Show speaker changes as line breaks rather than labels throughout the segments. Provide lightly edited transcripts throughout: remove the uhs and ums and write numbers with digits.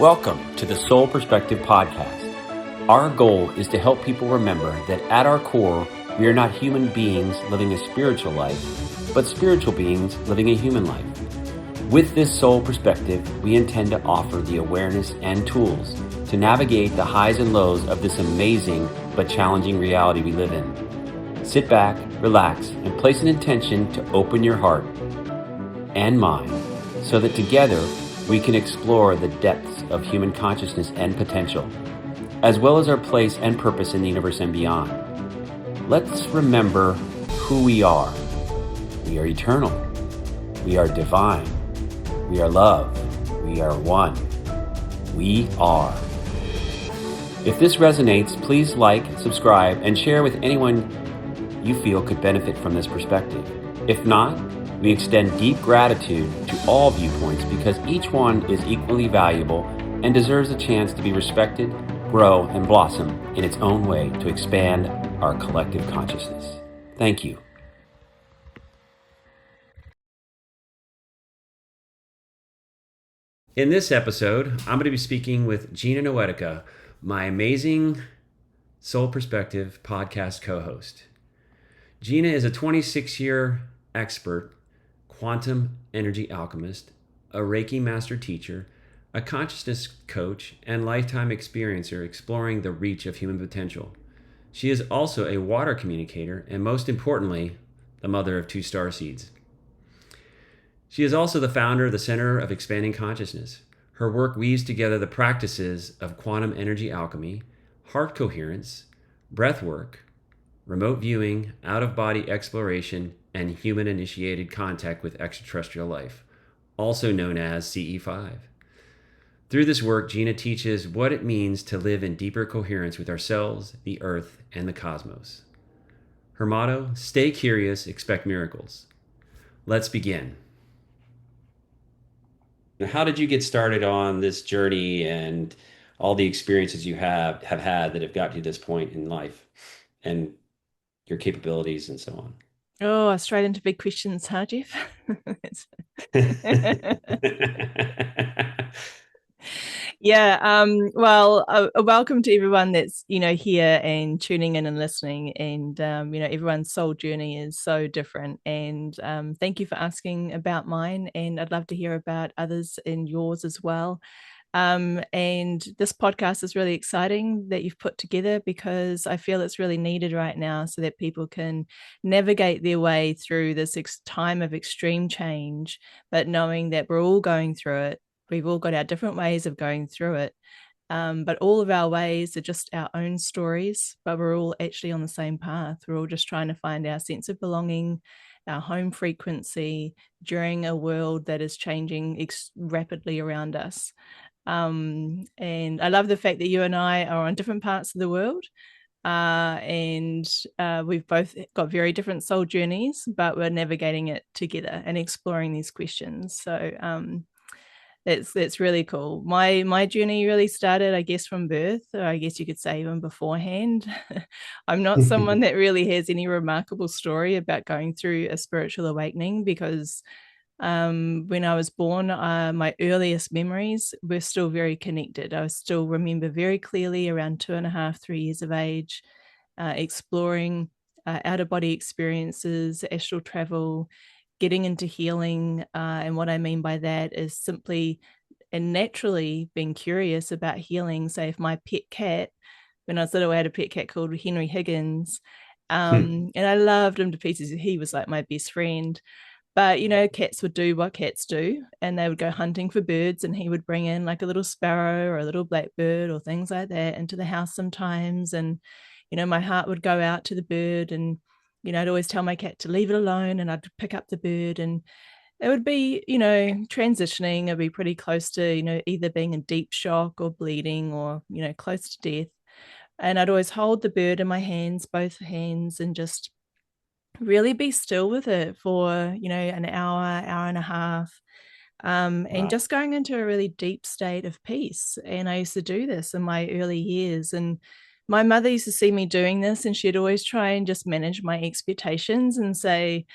Welcome to the Soul Perspective Podcast. Our goal is to help people remember that at our core, we are not human beings living a spiritual life, but spiritual beings living a human life. With this soul perspective, we intend to offer the awareness and tools to navigate the highs and lows of this amazing but challenging reality we live in. Sit back, relax, and place an intention to open your heart and mind so that together we can explore the depths of human consciousness and potential, as well as our place and purpose in the universe and beyond. Let's remember who we are. We are eternal. We are divine. We are love. We are one. We are. If this resonates, please like, subscribe, and share with anyone you feel could benefit from this perspective. If not, we extend deep gratitude to all viewpoints because each one is equally valuable and deserves a chance to be respected, grow, and blossom in its own way to expand our collective consciousness. Thank you. In this episode, I'm going to be speaking with Gina Noetica, my amazing Soul Perspective podcast co-host. Gina is a 26-year expert, quantum energy alchemist, a Reiki master teacher, a consciousness coach, and lifetime experiencer exploring the reach of human potential. She is also a water communicator and, most importantly, the mother of 2 starseeds. She is also the founder of the Center of Expanding Consciousness. Her work weaves together the practices of quantum energy alchemy, heart coherence, breath work, remote viewing, out-of-body exploration, and human-initiated contact with extraterrestrial life, also known as CE5. Through this work, Gina teaches what it means to live in deeper coherence with ourselves, the earth, and the cosmos. Her motto, stay curious, expect miracles. Let's begin. How did you get started on this journey and all the experiences you have had that have got you to this point in life and your capabilities and so on?
Oh, straight into big questions, huh, Jeff? Yeah. Well, welcome to everyone that's, here and tuning in and listening. And, everyone's soul journey is so different. And thank you for asking about mine. And I'd love to hear about others and yours as well. And this podcast is really exciting that you've put together because I feel it's really needed right now so that people can navigate their way through this time of extreme change, but knowing that we're all going through it. We've all got our different ways of going through it. But all of our ways are just our own stories, but we're all actually on the same path. We're all just trying to find our sense of belonging, our home frequency during a world that is changing rapidly around us. And I love the fact that you and I are on different parts of the world. And we've both got very different soul journeys, but we're navigating it together and exploring these questions. So it's really cool. My journey really started, I guess, from birth, or I guess you could say even beforehand. I'm not someone that really has any remarkable story about going through a spiritual awakening because when I was born, my earliest memories were still very connected. I still remember very clearly around 2.5, 3 years of age, exploring out-of-body experiences, astral travel, getting into healing. And what I mean by that is simply and naturally being curious about healing. So if my pet cat, when I was little, I had a pet cat called Henry Higgins, and I loved him to pieces. He was like my best friend. But, cats would do what cats do, and they would go hunting for birds, and he would bring in like a little sparrow or a little blackbird or things like that into the house sometimes. And, my heart would go out to the bird, and, I'd always tell my cat to leave it alone, and I'd pick up the bird, and it would be, transitioning. It'd be pretty close to, either being in deep shock or bleeding or, close to death. And I'd always hold the bird in my hands, both hands, and just really be still with it for, an hour, hour and a half, and just going into a really deep state of peace. And I used to do this in my early years. And My mother used to see me doing this, and she'd always try and just manage my expectations and say,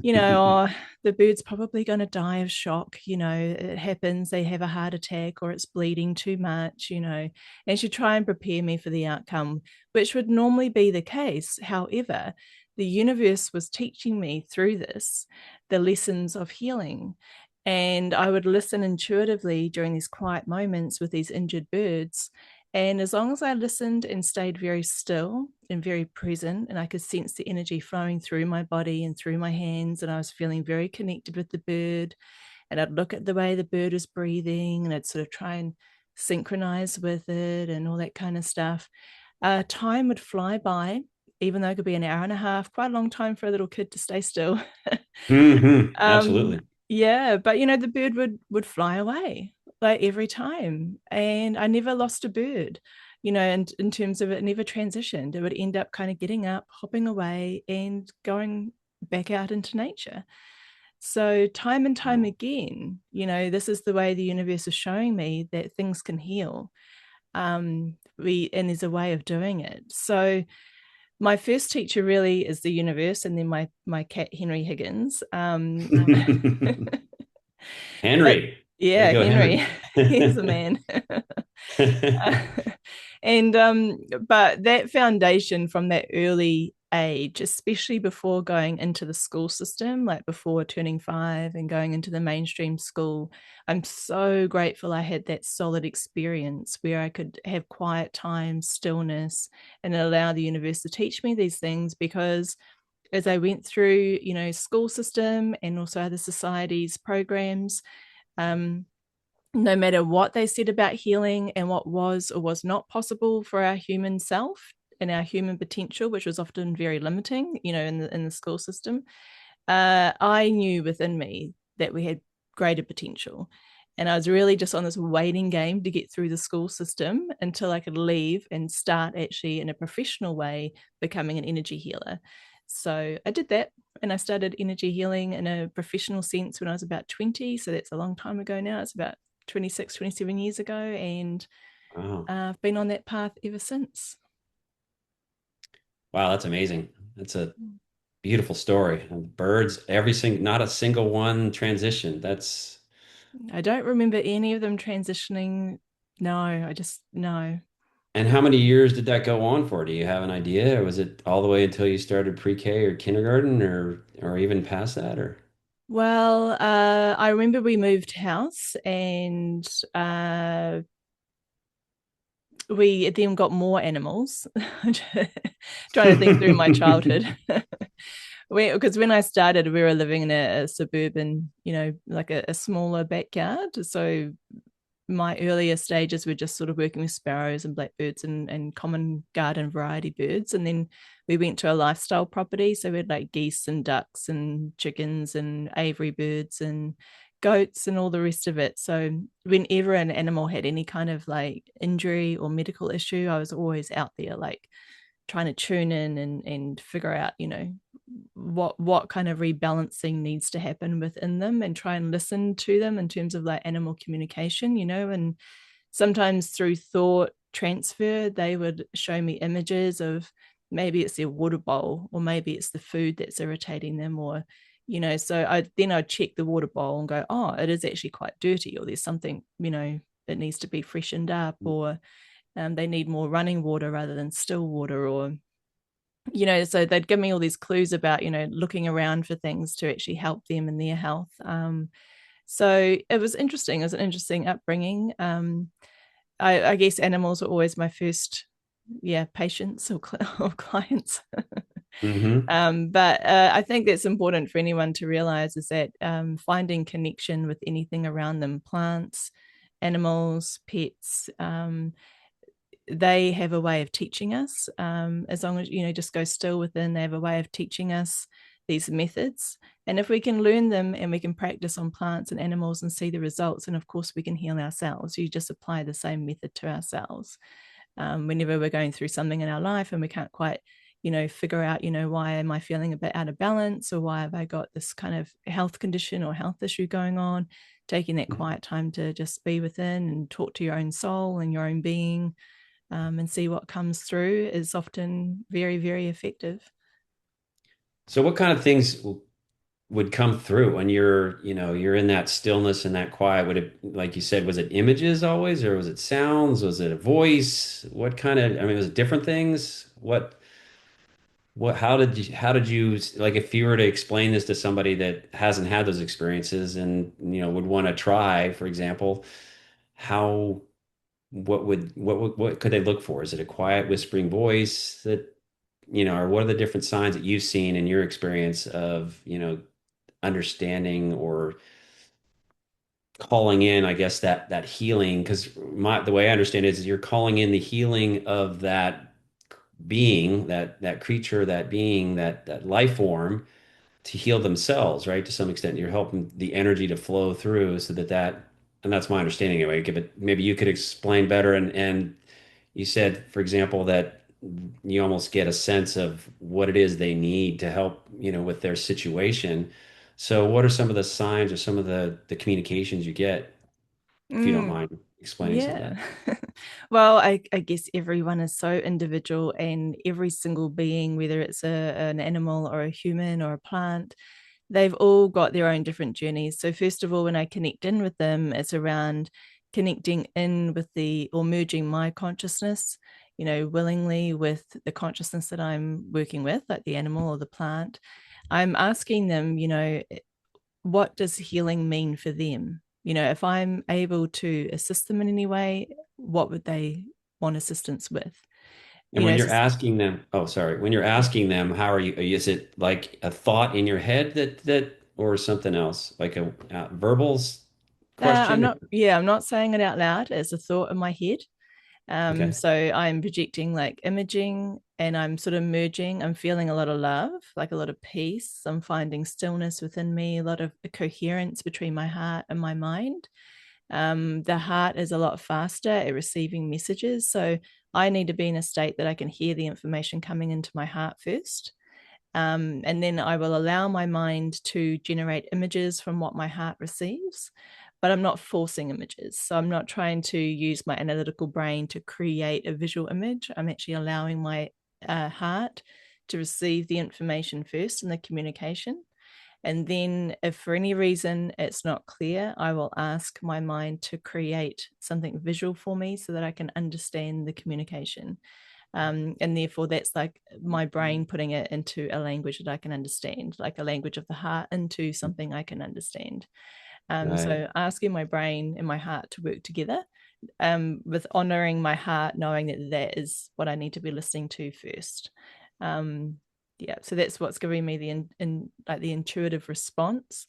oh, the bird's probably going to die of shock. It happens, they have a heart attack or it's bleeding too much, and she'd try and prepare me for the outcome, which would normally be the case. However, the universe was teaching me through this the lessons of healing. And I would listen intuitively during these quiet moments with these injured birds. And as long as I listened and stayed very still and very present, and I could sense the energy flowing through my body and through my hands, and I was feeling very connected with the bird, and I'd look at the way the bird was breathing, and I'd sort of try and synchronize with it and all that kind of stuff, time would fly by, even though it could be an hour and a half, quite a long time for a little kid to stay still.
Absolutely.
Yeah, but the bird would fly away like every time, and I never lost a bird, and in terms of it never transitioned. It would end up kind of getting up, hopping away, and going back out into nature. So time and time again, this is the way the universe is showing me that things can heal. And there's a way of doing it. So my first teacher really is the universe, and then my cat Henry Higgins. But
Henry. Way to
yeah,
go,
Henry,
Henry.
he's the man. And but that foundation from that early age, especially before going into the school system, like before turning 5 and going into the mainstream school, I'm so grateful I had that solid experience where I could have quiet time, stillness, and allow the universe to teach me these things. Because as I went through, school system and also other societies programs, no matter what they said about healing and what was or was not possible for our human self and our human potential, which was often very limiting, in the school system, I knew within me that we had greater potential. And I was really just on this waiting game to get through the school system until I could leave and start actually in a professional way becoming an energy healer. So I did that, and I started energy healing in a professional sense when I was about 20. So that's a long time ago now. It's about 26, 27 years ago. And
Wow.
I've been on that path ever since.
Wow, that's amazing. That's a beautiful story. Birds, not a single one transition. That's
I don't remember any of them transitioning. No, no.
And how many years did that go on for? Do you have an idea? Or was it all the way until you started pre-K or kindergarten or even past that or?
Well, I remember we moved house, and we then got more animals. Trying to think through my childhood. Because when I started, we were living in a suburban, like a smaller backyard. So my earlier stages were just sort of working with sparrows and blackbirds and common garden variety birds. And then we went to a lifestyle property. So we had like geese and ducks and chickens and aviary birds and goats and all the rest of it. So whenever an animal had any kind of like injury or medical issue, I was always out there like trying to tune in and figure out, what kind of rebalancing needs to happen within them, and try and listen to them in terms of like animal communication, and sometimes through thought transfer, they would show me images of maybe it's their water bowl, or maybe it's the food that's irritating them, or so I'd check the water bowl and go, oh, it is actually quite dirty, or there's something, that needs to be freshened up, or they need more running water rather than still water, or so they'd give me all these clues about looking around for things to actually help them in their health. So it was interesting. It was an interesting upbringing. I guess animals were always my first patients or clients.
Mm-hmm.
But I think that's important for anyone to realize, is that finding connection with anything around them, plants, animals, pets, they have a way of teaching us. As long as just go still within, they have a way of teaching us these methods. And if we can learn them and we can practice on plants and animals and see the results, and of course we can heal ourselves. You just apply the same method to ourselves. Whenever we're going through something in our life and we can't quite figure out why am I feeling a bit out of balance, or why have I got this kind of health condition or health issue going on, taking that quiet time to just be within and talk to your own soul and your own being, and see what comes through is often very, very effective.
So what kind of things would come through when you're in that stillness and that quiet? Would it, like you said, was it images always, or was it sounds? Was it a voice? What kind of, I mean, was it different things? How did you, like, if you were to explain this to somebody that hasn't had those experiences and, would want to try, for example, how, what could they look for? Is it a quiet whispering voice that, or what are the different signs that you've seen in your experience of, understanding or calling in, I guess, that healing? Because the way I understand it is you're calling in the healing of that being, that creature, that being, that life form to heal themselves, right? To some extent, you're helping the energy to flow through so and that's my understanding anyway. Maybe you could explain better. And you said, for example, that you almost get a sense of what it is they need to help, with their situation. So what are some of the signs or some of the communications you get, if you don't
Mm,
mind explaining some of that?
yeah. Well, I guess everyone is so individual, and every single being, whether it's an animal or a human or a plant, they've all got their own different journeys. So first of all, when I connect in with them, it's around connecting in with or merging my consciousness, willingly with the consciousness that I'm working with, like the animal or the plant. I'm asking them, what does healing mean for them? If I'm able to assist them in any way, what would they want assistance with?
And
You
when
know,
you're
so,
asking them, oh, sorry, when you're
yeah.
asking them, how are you? Is it like a thought in your head or something else, like a verbals
I'm
question?
not, yeah, I'm not saying it out loud. It's a thought in my head.
Okay.
So I'm projecting like imaging, and I'm sort of merging. I'm feeling a lot of love, like a lot of peace. I'm finding stillness within me, a lot of coherence between my heart and my mind. The heart is a lot faster at receiving messages. So I need to be in a state that I can hear the information coming into my heart first. And then I will allow my mind to generate images from what my heart receives, but I'm not forcing images. So I'm not trying to use my analytical brain to create a visual image. I'm actually allowing my heart to receive the information first in the communication. And then, if for any reason it's not clear, I will ask my mind to create something visual for me so that I can understand the communication. And therefore, that's like my brain putting it into a language that I can understand, like a language of the heart into something I can understand.
Right.
So, asking my brain and my heart to work together, with honoring my heart, knowing that that is what I need to be listening to first. Um, yeah, so that's what's giving me like the intuitive response.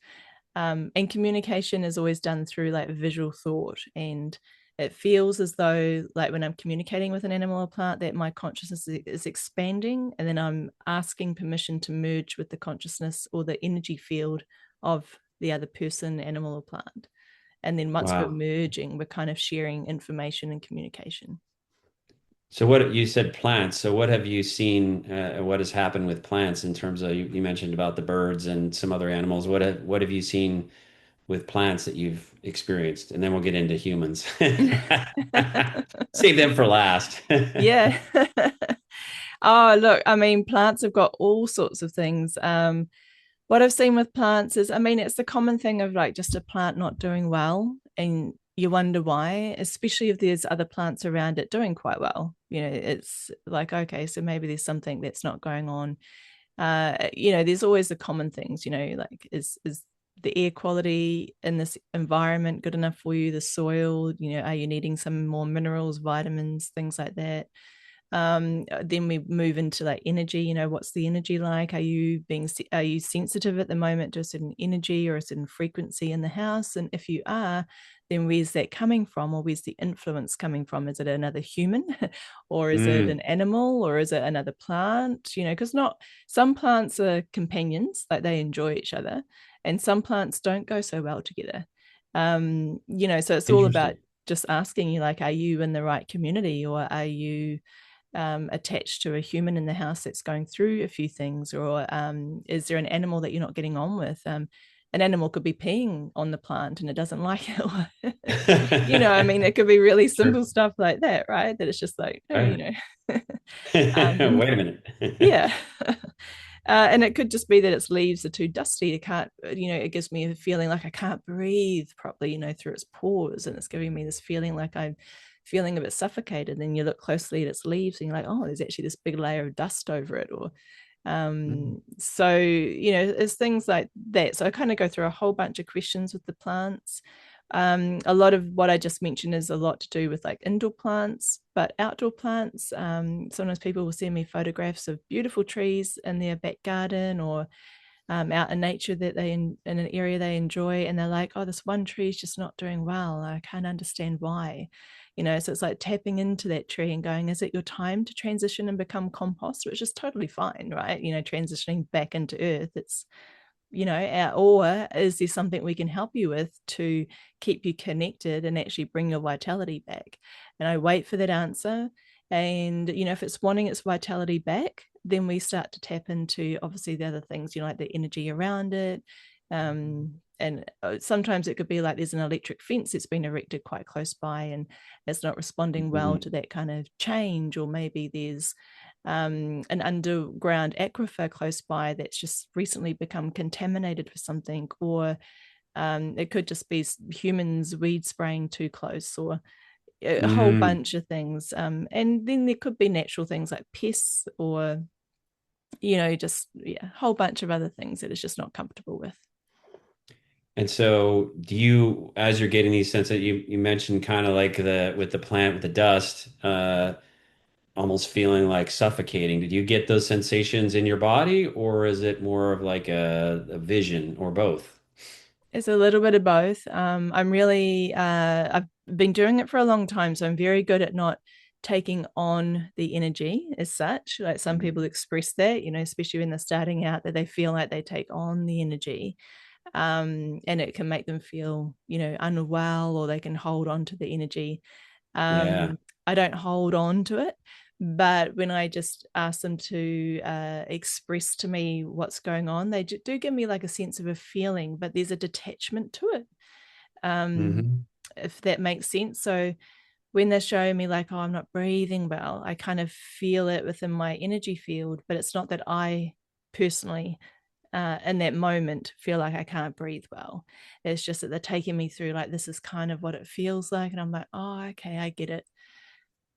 And communication is always done through like visual thought, and it feels as though, like, when I'm communicating with an animal or plant, that my consciousness is expanding, and then I'm asking permission to merge with the consciousness or the energy field of the other person, animal, or plant. And then once we're
Wow.
merging, we're kind of sharing information and communication.
So what you said plants. So what have you seen? What has happened with plants in terms of you mentioned about the birds and some other animals. What have you seen with plants that you've experienced? And then we'll get into humans. Save them for last.
Yeah. Oh, look, I mean, plants have got all sorts of things. What I've seen with plants is, I mean, it's the common thing of like just a plant not doing well, and you wonder why, especially if there's other plants around it doing quite well. It's like, okay, so maybe there's something that's not going on. There's always the common things, like is the air quality in this environment good enough for you? The soil, are you needing some more minerals, vitamins, things like that? Then we move into like energy. What's the energy like? Are you sensitive at the moment to a certain energy or a certain frequency in the house? And if you are, then where's that coming from, or where's the influence coming from? Is it another human, or is it
Mm,
an animal, or is it another plant? Because not some plants are companions, like they enjoy each other, and some plants don't go so well together. So it's all about
interesting.
just asking you, like, are you in the right community, or are you attached to a human in the house that's going through a few things, or is there an animal that you're not getting on with? an animal could be peeing on the plant and it doesn't like it. I mean, it could be really
Sure.
simple stuff like that, right? That it's just like, oh,
Right.
um,
Wait a minute.
yeah. And it could just be that its leaves are too dusty. It can't, it gives me a feeling like I can't breathe properly, through its pores. And it's giving me this feeling like I'm feeling a bit suffocated. Then you look closely at its leaves and you're like, oh, there's actually this big layer of dust over it. Or
Mhm.
so it's things like that. So I kind of go through a whole bunch of questions with the plants. A lot of what I just mentioned is a lot to do with like indoor plants, but outdoor plants, sometimes people will send me photographs of beautiful trees in their back garden, or out in nature that they in an area they enjoy, and they're like, oh, this one tree is just not doing well, I can't understand why. So it's like tapping into that tree and going, is it your time to transition and become compost? Which is totally fine, right? Transitioning back into earth, it's or is there something we can help you with to keep you connected and actually bring your vitality back? And I wait for that answer. And, if it's wanting its vitality back, then we start to tap into obviously the other things, like the energy around it. And sometimes it could be like there's an electric fence that's been erected quite close by and it's not responding well to that kind of change. Or maybe there's an underground aquifer close by that's just recently become contaminated for something. Or it could just be humans weed spraying too close, or a whole
Mm.
bunch of things. And then there could be natural things like pests, or just a whole bunch of other things that it's just not comfortable with.
And so do you, as you're getting these sense that you mentioned kind of like with the plant with the dust, almost feeling like suffocating. Did you get those sensations in your body, or is it more of like a vision, or both?
It's a little bit of both. I've been doing it for a long time, so I'm very good at not taking on the energy as such. Like some people express that, especially when they're starting out, that they feel like they take on the energy. And it can make them feel, unwell, or they can hold on to the energy.
Yeah.
I don't hold on to it, but when I just ask them to express to me what's going on, they do give me like a sense of a feeling, but there's a detachment to it,
Hmm.
if that makes sense. So when they're showing me like, oh, I'm not breathing well, I kind of feel it within my energy field, but it's not that I personally in that moment feel like I can't breathe well. It's just that they're taking me through like, this is kind of what it feels like. And I'm like, oh, okay, I get it.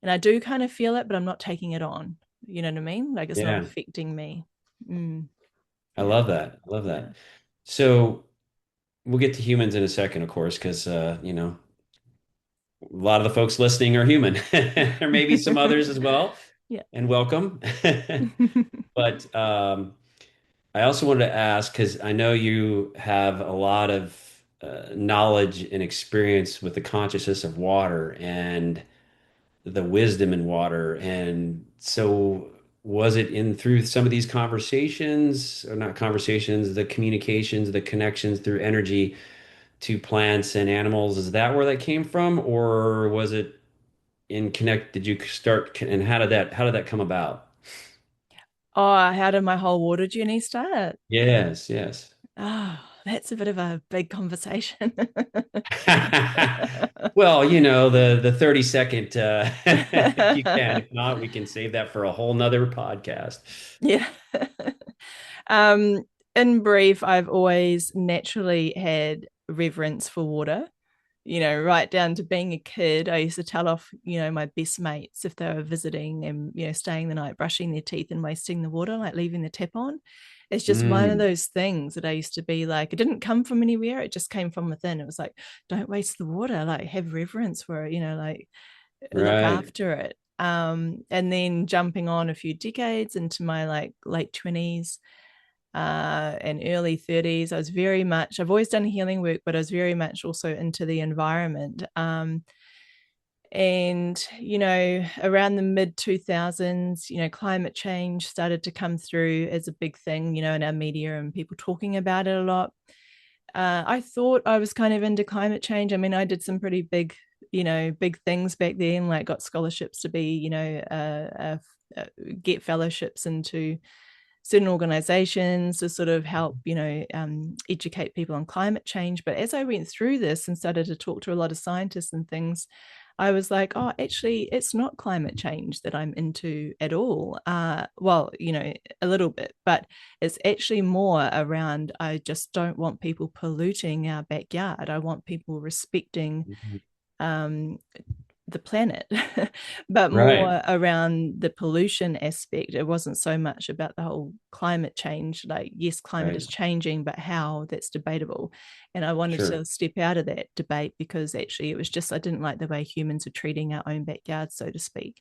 And I do kind of feel it, but I'm not taking it on. You know what I mean? Like it's not
Yeah.
affecting me. Mm,
I
yeah.
love that. I love
Yeah.
that. So we'll get to humans in a second, of course, because a lot of the folks listening are human. There may be some others as well,
Yeah.
and welcome. But I also wanted to ask, because I know you have a lot of knowledge and experience with the consciousness of water and the wisdom in water. And so, was it in through some of these conversations, or not conversations, the communications, the connections through energy to plants and animals? Is that where that came from, or was it in connect? Did you start, and how did that come about?
Oh, how did my whole water journey start?
Yes, yes.
Oh, that's a bit of a big conversation.
Well, the 30-second, if you can. If not, we can save that for a whole nother podcast.
Yeah. um, in brief, I've always naturally had reverence for water. Right down to being a kid, I used to tell off, my best mates if they were visiting and, staying the night, brushing their teeth and wasting the water, like leaving the tap on. It's just one of
Mm,
those things that I used to be like, it didn't come from anywhere. It just came from within. It was like, don't waste the water, like have reverence for it, like look
right.
after it. And then jumping on a few decades into my like late 20s, and early 30s, I've always done healing work, but I was very much also into the environment. And around the mid 2000s, climate change started to come through as a big thing, in our media and people talking about it a lot. I thought I was kind of into climate change. I mean, I did some pretty big things back then, like got scholarships to be, get fellowships into certain organizations to sort of help, educate people on climate change. But as I went through this and started to talk to a lot of scientists and things, I was like, oh, actually, it's not climate change that I'm into at all. Well, a little bit, but it's actually more around, I just don't want people polluting our backyard. I want people respecting
Mhm.
the planet, but
Right.
more around the pollution aspect. It wasn't so much about the whole climate change. Like, yes, climate
Right.
is changing, but how, that's debatable. And I wanted
Sure.
to step out of that debate because actually it was just, I didn't like the way humans are treating our own backyard, so to speak.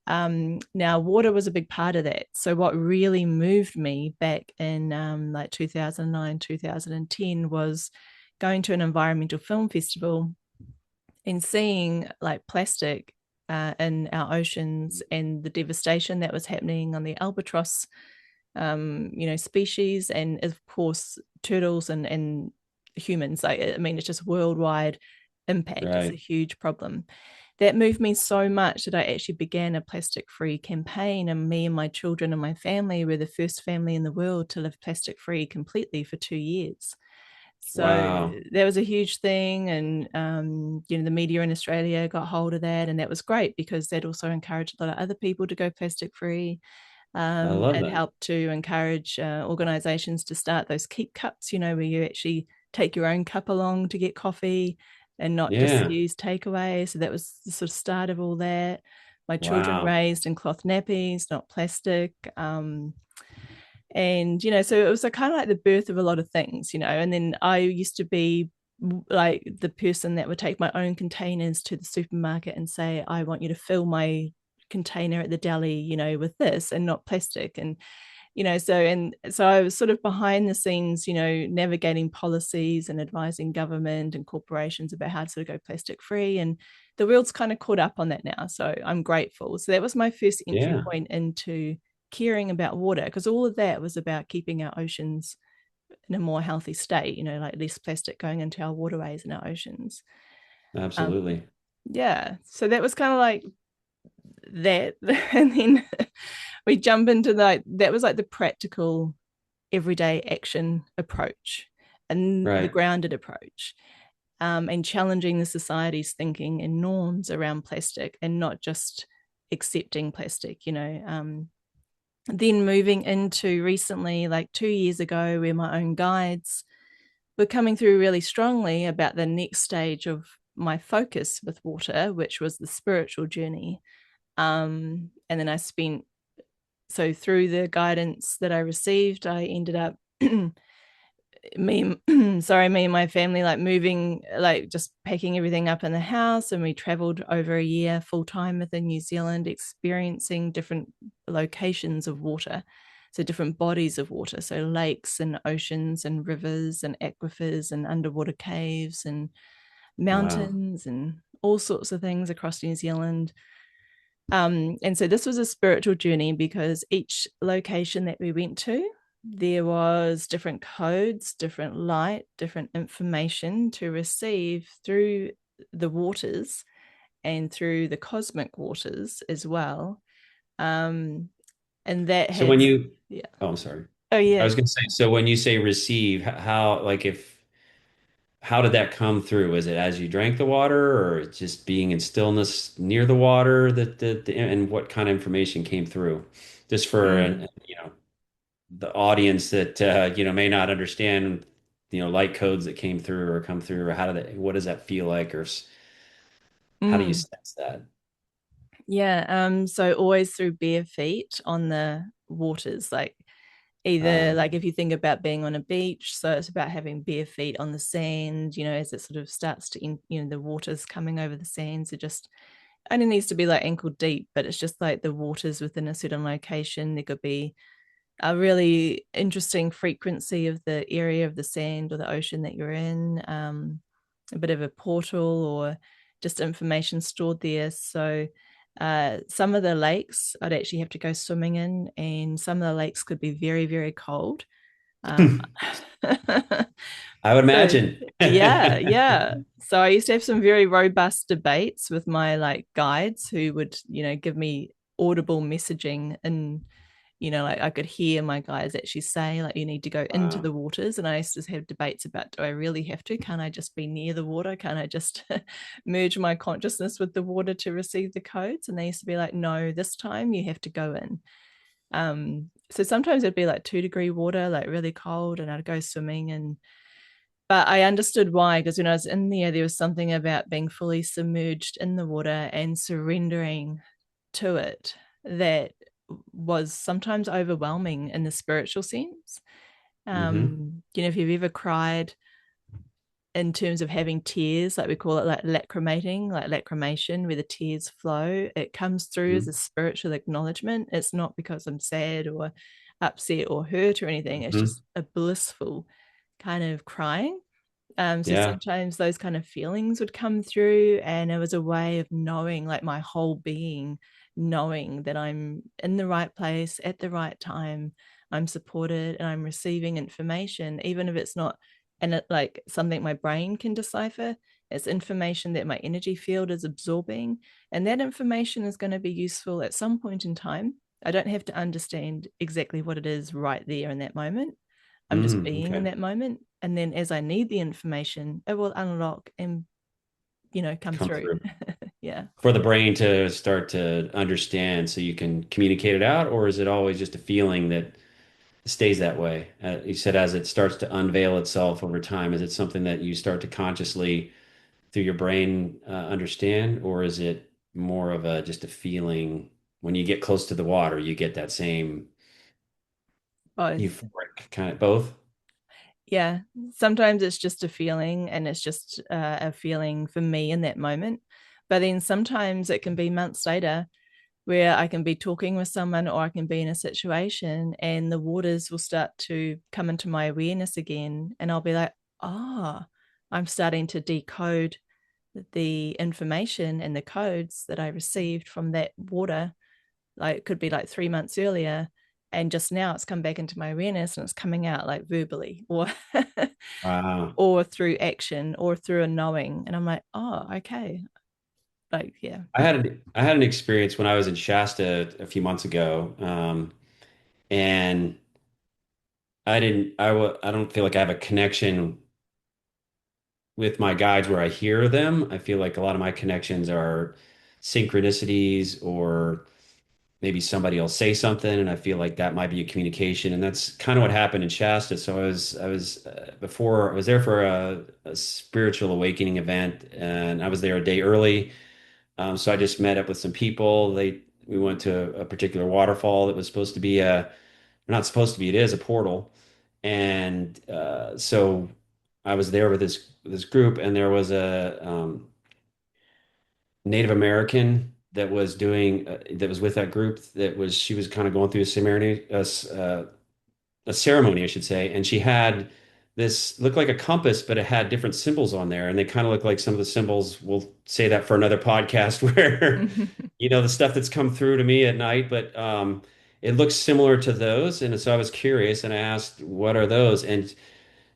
Now, water was a big part of that. So what really moved me back in like 2009, 2010 was going to an environmental film festival and seeing like plastic in our oceans and the devastation that was happening on the albatross, species, and of course turtles and humans. Like, I mean, it's just worldwide impact. It's a
Right.
huge problem. That moved me so much that I actually began a plastic free campaign, and me and my children and my family were the first family in the world to live plastic free completely for 2 years. So
Wow.
that was a huge thing. And, the media in Australia got hold of that. And that was great because that also encouraged a lot of other people to go plastic free.
I love
It
that.
helped to encourage organizations to start those keep cups, where you actually take your own cup along to get coffee and not just
Yeah.
use takeaway. So that was the sort of start of all that. My children
Wow.
raised in cloth nappies, not plastic. And so it was a kind of like the birth of a lot of things. And then I used to be like the person that would take my own containers to the supermarket and say, I want you to fill my container at the deli, with this and not plastic. And so I was sort of behind the scenes, navigating policies and advising government and corporations about how to sort of go plastic free. And the world's kind of caught up on that now, so I'm grateful. So that was my first entry
Yeah.
point into caring about water, because all of that was about keeping our oceans in a more healthy state, like less plastic going into our waterways and our oceans.
Absolutely.
Yeah, so that was kind of like that. And then we jump into that was like the practical everyday action approach and the
Right.
grounded approach, and challenging the society's thinking and norms around plastic and not just accepting plastic. Then moving into recently, like 2 years ago, where my own guides were coming through really strongly about the next stage of my focus with water, which was the spiritual journey. And then I spent, so through the guidance that I received, I ended up me me and my family like moving, like just packing everything up in the house, and we traveled over a year full time within New Zealand, experiencing different locations of water, so different bodies of water, so lakes and oceans and rivers and aquifers and underwater caves and
Wow.
mountains and all sorts of things across New Zealand. And so this was a spiritual journey because each location that we went to, there was different codes, different light, different information to receive through the waters and through the cosmic waters as well. Um, and that
So when
had,
you,
yeah.
oh, I'm sorry.
Oh,
I
yeah.
was going to say, so when you say receive, how, like, how did that come through? Was it as you drank the water or just being in stillness near the water and what kind of information came through? Just for,
Mm.
the audience that, may not understand, light codes that came through or come through, or what does that feel like? How do you
Mm.
sense that?
Yeah. So always through bare feet on the waters, like either
Uh,
like if you think about being on a beach, so it's about having bare feet on the sand, as it sort of starts to, the water's coming over the sand. So just only needs to be like ankle deep, but it's just like the waters within a certain location. There could be a really interesting frequency of the area of the sand or the ocean that you're in, a bit of a portal or just information stored there. So some of the lakes I'd actually have to go swimming in, and some of the lakes could be very, very cold. Um,
I would
so
imagine.
yeah, yeah. So I used to have some very robust debates with my like guides who would, give me audible messaging like I could hear my guides actually say, like, you need to go into
Wow.
the waters. And I used to have debates about, do I really have to? Can't I just be near the water? Can't I just merge my consciousness with the water to receive the codes? And they used to be like, no, this time you have to go in. So sometimes it'd be like 2-degree water, like really cold, and I'd go swimming. And but I understood why, because when I was in there was something about being fully submerged in the water and surrendering to it that was sometimes overwhelming in the spiritual sense.
Hmm.
If you've ever cried in terms of having tears, like we call it, like lacrimating, like lacrimation, where the tears flow, it comes through as a spiritual acknowledgement. It's not because I'm sad or upset or hurt or anything. It's
Hmm.
just a blissful kind of crying. So
Yeah.
sometimes those kind of feelings would come through, and it was a way of knowing, like my whole being, knowing that I'm in the right place at the right time. I'm supported and I'm receiving information, even if it's not, and it like something my brain can decipher. It's information that my energy field is absorbing, and that information is going to be useful at some point in time. I don't have to understand exactly what it is right there in that moment. I'm just being in
Okay.
that moment. And then as I need the information, it will unlock and, come
Come
through.
through.
Yeah.
For the brain to start to understand so you can communicate it out, or is it always just a feeling that stays that way? You said as it starts to unveil itself over time, is it something that you start to consciously through your brain understand, or is it more of a just a feeling when you get close to the water, you get that same
Both.
euphoric kind of both?
Yeah. Sometimes it's just a feeling, and it's just a feeling for me in that moment. But then sometimes it can be months later where I can be talking with someone, or I can be in a situation and the waters will start to come into my awareness again. And I'll be like, oh, I'm starting to decode the information and the codes that I received from that water. Like it could be like 3 months earlier. And just now it's come back into my awareness, and it's coming out like verbally, or
Wow.
or through action, or through a knowing. And I'm like, oh, okay. Like, yeah.
I had an experience when I was in Shasta a few months ago, and I don't feel like I have a connection with my guides where I hear them. I feel like a lot of my connections are synchronicities, or maybe somebody will say something and I feel like that might be a communication. And that's kind of what happened in Shasta. So I was there for a spiritual awakening event, and I was there a day early. So I just met up with some people. We went to a particular waterfall that was supposed to be not supposed to be, it is a portal. And so I was there with this group, and there was a Native American that was doing that was with that group, she was kind of going through a ceremony, I should say, and she had this looked like a compass, but it had different symbols on there, and they kind of look like some of the symbols. We'll say that for another podcast where the stuff that's come through to me at night, but it looks similar to those, and so I was curious and I asked, "What are those?" And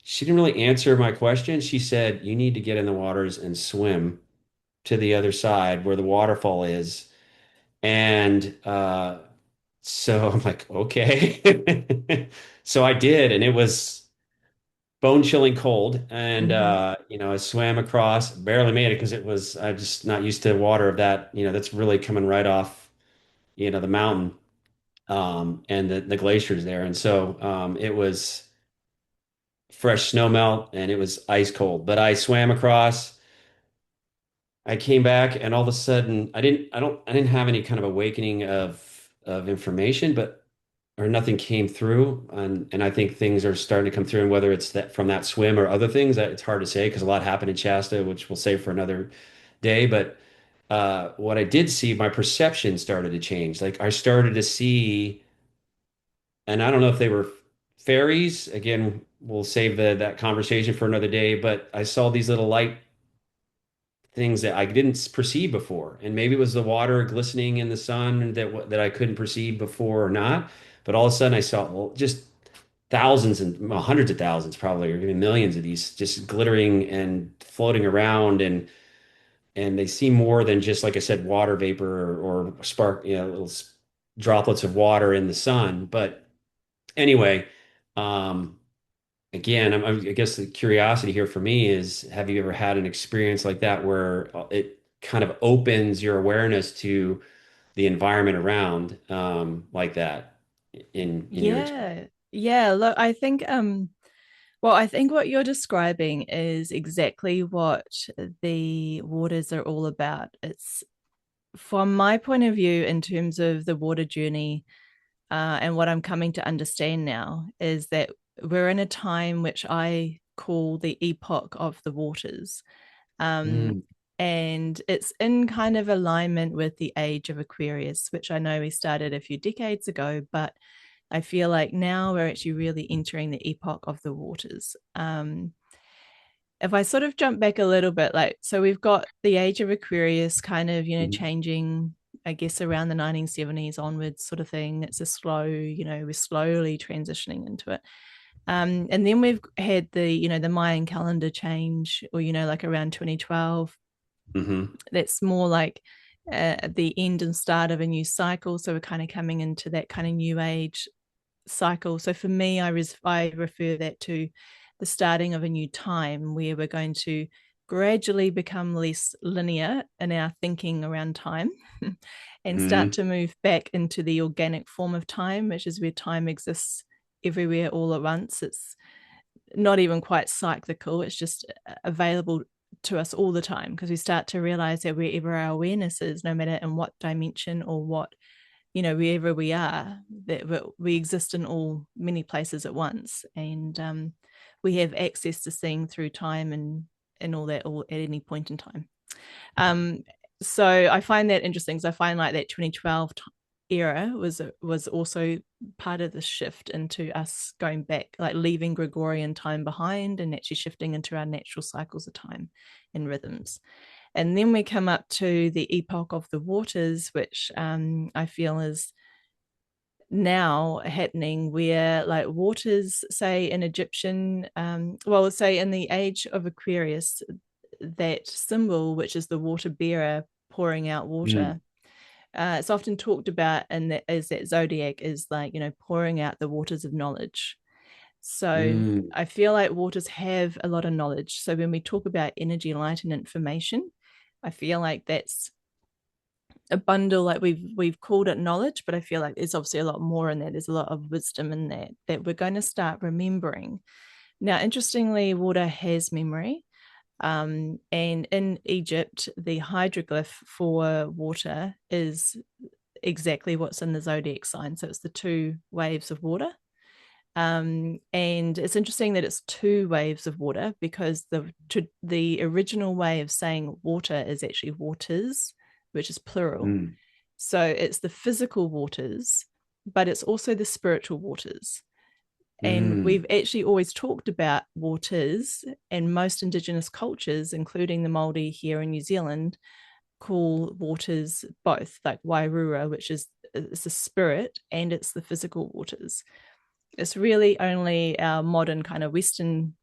she didn't really answer my question. She said, "You need to get in the waters and swim to the other side where the waterfall is." And so I'm like, okay. So I did, and it was bone-chilling cold. And
Mm-hmm.
I swam across, barely made it because I'm just not used to water of that, that's really coming right off, the mountain, and the glaciers there. And so it was fresh snow melt, and it was ice cold. But I swam across. I came back, and all of a sudden I didn't have any kind of awakening of information, but or nothing came through. And I think things are starting to come through, and whether it's that from that swim or other things, that it's hard to say because a lot happened in Shasta, which we'll save for another day. But what I did see, my perception started to change. Like I started to see, and I don't know if they were fairies. Again, we'll save that conversation for another day, but I saw these little light things that I didn't perceive before. And maybe it was the water glistening in the sun that I couldn't perceive before or not. But all of a sudden I saw, well, just thousands and well, hundreds of thousands probably, or even millions of these just glittering and floating around, and they seem more than just, like I said, water vapor or spark, little. droplets of water in the sun. But anyway, um, again, I guess the curiosity here for me is, have you ever had an experience like that where it kind of opens your awareness to the environment around, like that in your experience?
Yeah, look, I think well, I think what you're describing is exactly what the waters are all about. It's, from my point of view, in terms of the water journey, and what I'm coming to understand now is that we're in a time which I call the epoch of the waters. Um,
Mm,
and it's in kind of alignment with the age of Aquarius, which I know we started a few decades ago, but I feel like now we're actually really entering the epoch of the waters. If I sort of jump back a little bit, like, so we've got the age of Aquarius kind of,
mhm,
changing, I guess, around the 1970s onwards, sort of thing. It's a slow, we're slowly transitioning into it. And then we've had the, the Mayan calendar change, or, like around 2012.
mhm,
That's more like the end and start of a new cycle. So we're kind of coming into that kind of new age cycle. So for me, I refer that to the starting of a new time where we're going to gradually become less linear in our thinking around time and start
mhm,
to move back into the organic form of time, which is where time exists everywhere all at once. It's not even quite cyclical, it's just available to us all the time, because we start to realize that wherever our awareness is, no matter in what dimension or what, wherever we are, that we exist in all many places at once, and we have access to seeing through time and all that, all at any point in time. um so I find that interesting, because I find like that 2012 era was also part of the shift into us going back, like leaving Gregorian time behind and actually shifting into our natural cycles of time and rhythms. And then we come up to the epoch of the waters, which I feel is now happening, where like waters, say in Egyptian, well, say in the age of Aquarius, that symbol, which is the water bearer pouring out
mm,
water, it's often talked about, and that is that zodiac is like, pouring out the waters of knowledge. So
mm,
I feel like waters have a lot of knowledge. So when we talk about energy, light, and information, I feel like that's a bundle, like we've called it knowledge, but I feel like there's obviously a lot more in that. There's a lot of wisdom in that we're going to start remembering. Now, interestingly, water has memory. And in Egypt, the hydroglyph for water is exactly what's in the zodiac sign. So it's the two waves of water. And it's interesting that it's two waves of water, because the original way of saying water is actually waters, which is plural.
mm,
So it's the physical waters, but it's also the spiritual waters. And
mm,
we've actually always talked about waters, and most Indigenous cultures, including the Māori here in New Zealand, call waters both, like Wairua, which is, it's the spirit and it's the physical waters. It's really only our modern kind of Western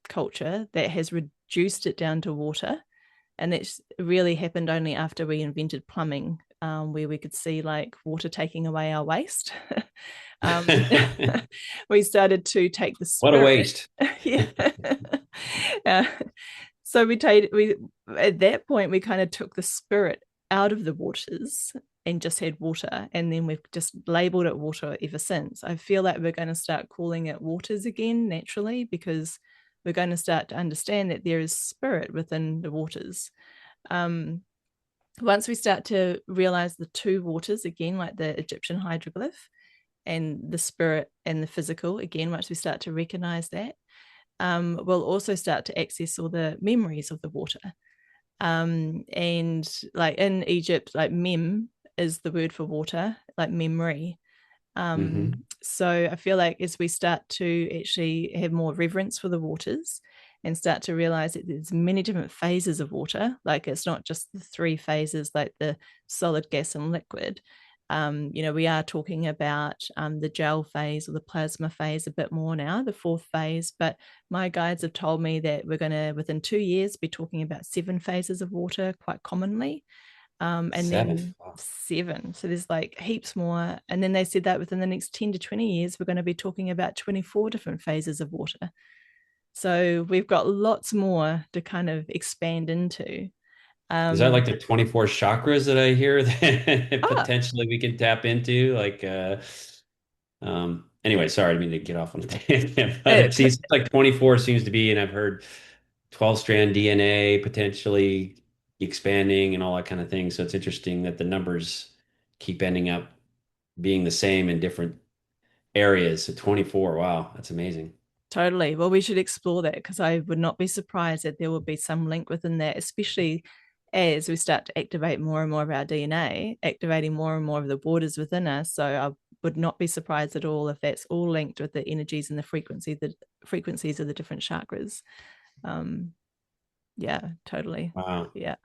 culture that has reduced it down to water. And that's really happened only after we invented plumbing, where we could see like water taking away our waste. um, we started to take the
what a
spirit.
waste.
Yeah. uh, so we at that point we kind of took the spirit out of the waters and just had water, and then we've just labeled it water ever since. I feel like we're going to start calling it waters again naturally, because we're going to start to understand that there is spirit within the waters. um, Once we start to realize the two waters again, like the Egyptian hydroglyph, and the spirit and the physical again, once we start to recognize that, we'll also start to access all the memories of the water. And like in Egypt, like mem is the word for water, like memory.
Hmm.
So I feel like as we start to actually have more reverence for the waters and start to realize that there's many different phases of water, like it's not just the three phases, like the solid, gas, and liquid. We are talking about the gel phase or the plasma phase a bit more now, the fourth phase. But my guides have told me that we're going to, within 2 years, be talking about 7 phases of water quite commonly. And
Seven.
then
Wow.
7. So there's like heaps more. And then they said that within the next 10 to 20 years, we're going to be talking about 24 different phases of water. So we've got lots more to kind of expand into.
Is that
Um,
like the 24 chakras that I hear that
ah,
potentially we can tap into? Anyway, sorry, I didn't mean to get off on a tangent, but it
it,
seems like 24 seems to be, and I've heard 12-strand DNA potentially expanding and all that kind of thing. So it's interesting that the numbers keep ending up being the same in different areas. So 24, wow, that's amazing.
Totally. Well, we should explore that because I would not be surprised that there would be some link within that, especially as we start to activate more and more of our DNA, activating more and more of the waters within us. So I would not be surprised at all if that's all linked with the energies and the frequencies of the different chakras. Um, yeah, totally.
Wow.
Yeah.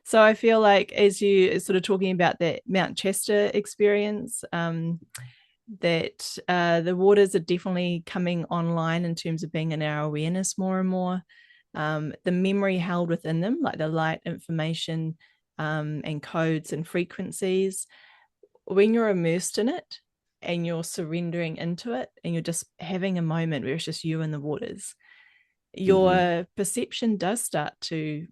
So I feel like as you sort of talking about that Mount Chester experience, that the waters are definitely coming online in terms of being in our awareness more and more. The memory held within them, like the light information and codes and frequencies, when you're immersed in it and you're surrendering into it and you're just having a moment where it's just you and the waters,
Hmm.
your perception does start to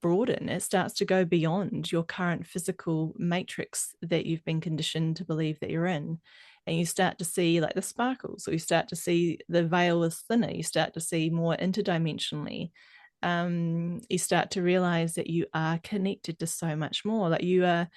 broaden. It starts to go beyond your current physical matrix that you've been conditioned to believe that you're in. And you start to see like the sparkles, or you start to see the veil is thinner, you start to see more interdimensionally. You start to realize that you are connected to so much more. Like you are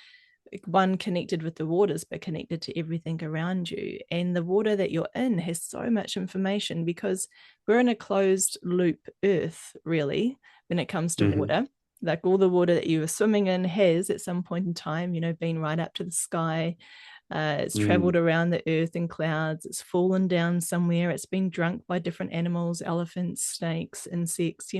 one connected with the waters, but connected to everything around you. And the water that you're in has so much information because we're in a closed loop earth, really, when it comes to
Hmm.
water. Like all the water that you were swimming in has at some point in time, been right up to the sky. It's traveled
Mm.
around the earth in clouds. It's fallen down somewhere. It's been drunk by different animals, elephants, snakes, insects,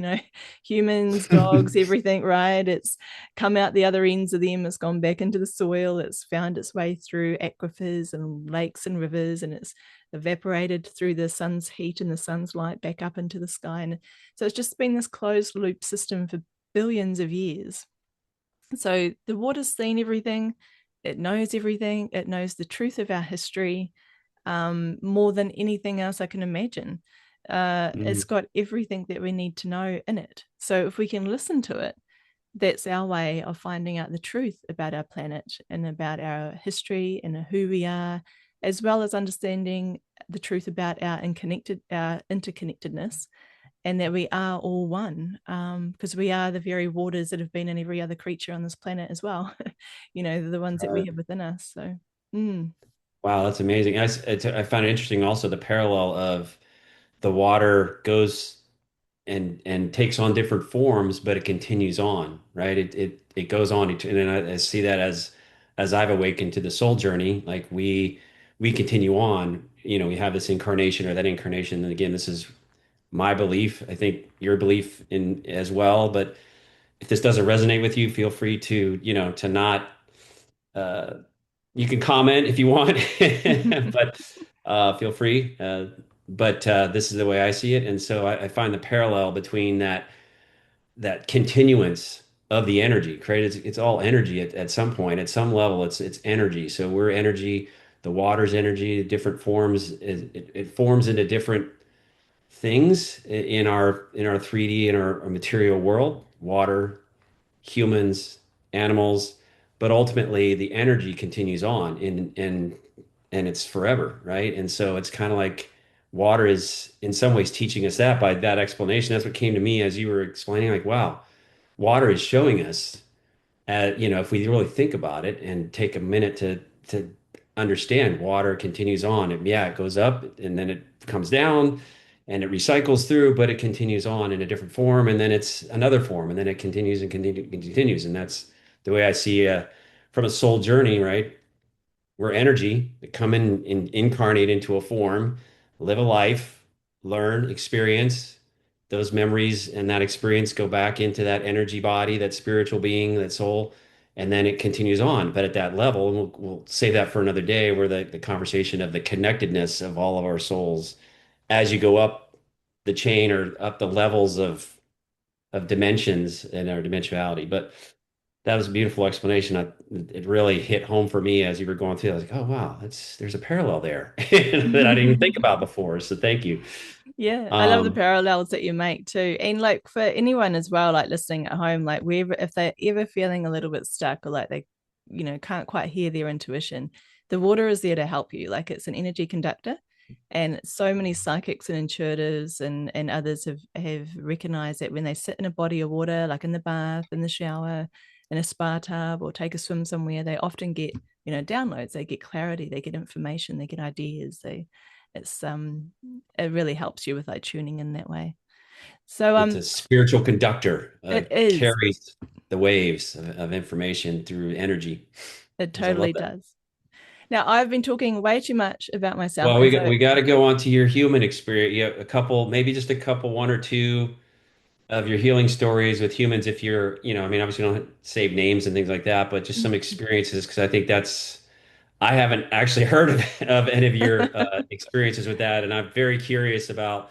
humans, dogs, everything, right? It's come out the other ends of them. It's gone back into the soil. It's found its way through aquifers and lakes and rivers, and it's evaporated through the sun's heat and the sun's light back up into the sky. And so it's just been this closed loop system for billions of years. So the water's seen everything, it knows everything, it knows the truth of our history more than anything else I can imagine. It's
Mm.
got everything that we need to know in it. So if we can listen to it, that's our way of finding out the truth about our planet and about our history and who we are, as well as understanding the truth about our interconnectedness, and that we are all one, because we are the very waters that have been in every other creature on this planet as well. The ones that we
Right.
have within us. So, mm.
Wow, that's amazing. I found it interesting also the parallel of the water goes and takes on different forms, but it continues on, right? It goes on, and then I see that as I've awakened to the soul journey, like we continue on. We have this incarnation or that incarnation, and again, this is my belief. I think your belief in as well. But if this doesn't resonate with you, feel free to to not. Uh, you can comment if you want, but feel free. But this is the way I see it, and so I find the parallel between that continuance of the energy. Created, it's all energy at some point, at some level. It's energy. So we're energy. The water's energy, different forms. It forms into different things in our 3D in our material world. Water, humans, animals, but ultimately the energy continues on and it's forever, right? And so it's kind of like water is in some ways teaching us that by that explanation. That's what came to me as you were explaining, like, wow, water is showing us, if we really think about it and take a minute to understand, water continues on. Yeah, it goes up and then it comes down and it recycles through, but it continues on in a different form, and then it's another form, and then it continues and continues. And that's the way I see from a soul journey, right? We're energy that come incarnate into a form, live a life, learn, experience. Those memories and that experience go back into that energy body, that spiritual being, that soul, and then it continues on. But at that level, and we'll save that for another day, where the conversation of the connectedness of all of our souls as you go up the chain or up the levels of dimensions in our dimensionality. But that was a beautiful explanation. It really hit home for me as you were going through. I was like, oh wow, there's a parallel there that I didn't even think about before. So thank you.
Yeah, I love the
Um,
parallels that you make too. And like for anyone as well, like listening at home, like wherever, if they're ever feeling a little bit stuck or like they, can't quite hear their intuition, the water is there to help you. Like it's an energy conductor. And so many psychics and intuitives and others have recognized that when they sit in a body of water, like in the bath, in the shower, in a spa tub, or take a swim somewhere, they often get, downloads, they get clarity, they get information, they get ideas. It's it really helps you with like tuning in that way. So
it's a spiritual conductor.
it
It
is.
carries the waves of information through energy.
It
So I love
totally
that.
does. Now I've been talking way too much about myself,
Well,
and so
we got to go on to your human experience. You have a couple, maybe just a couple, one or two of your healing stories with humans. If you're, I mean, obviously don't save names and things like that, but just some experiences because I think I haven't actually heard of any of your experiences with that, and I'm very curious about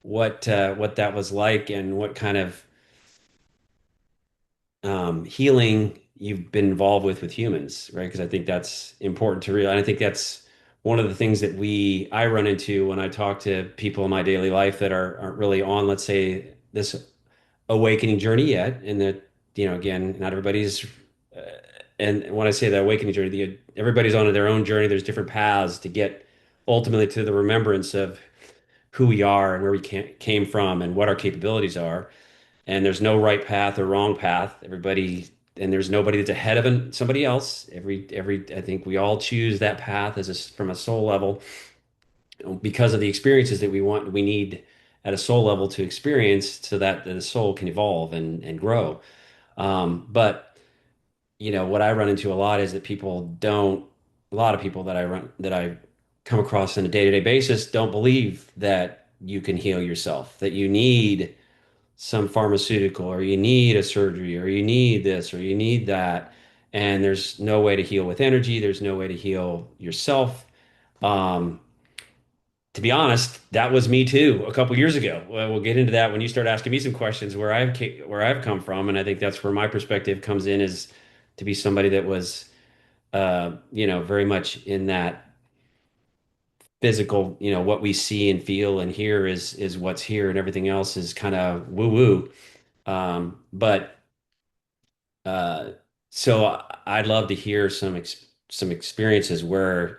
what that was like and what kind of healing you've been involved with humans, right? Because I think that's important to realize. I think that's one of the things that I run into when I talk to people in my daily life that aren't really on, let's say, this awakening journey yet, and that again, not everybody's. Uh, and when I say the awakening journey, everybody's on their own journey. There's different paths to get ultimately to the remembrance of who we are and where we came from and what our capabilities are. And there's no right path or wrong path. And there's nobody that's ahead of somebody else. I think we all choose that path from a soul level because of the experiences that we need at a soul level to experience so that the soul can evolve and grow. But what I run into a lot is that a lot of people that I come across on a day-to-day basis don't believe that you can heal yourself, that you need some pharmaceutical or you need a surgery or you need this or you need that. And there's no way to heal with energy. There's no way to heal yourself. Um, to be honest, that was me too a couple years ago. Well, we'll get into that when you start asking me some questions where I've come from, and I think that's where my perspective comes in is to be somebody that was, very much in that physical. What we see and feel and hear is what's here, and everything else is kind of woo woo. But so I'd love to hear some experiences where,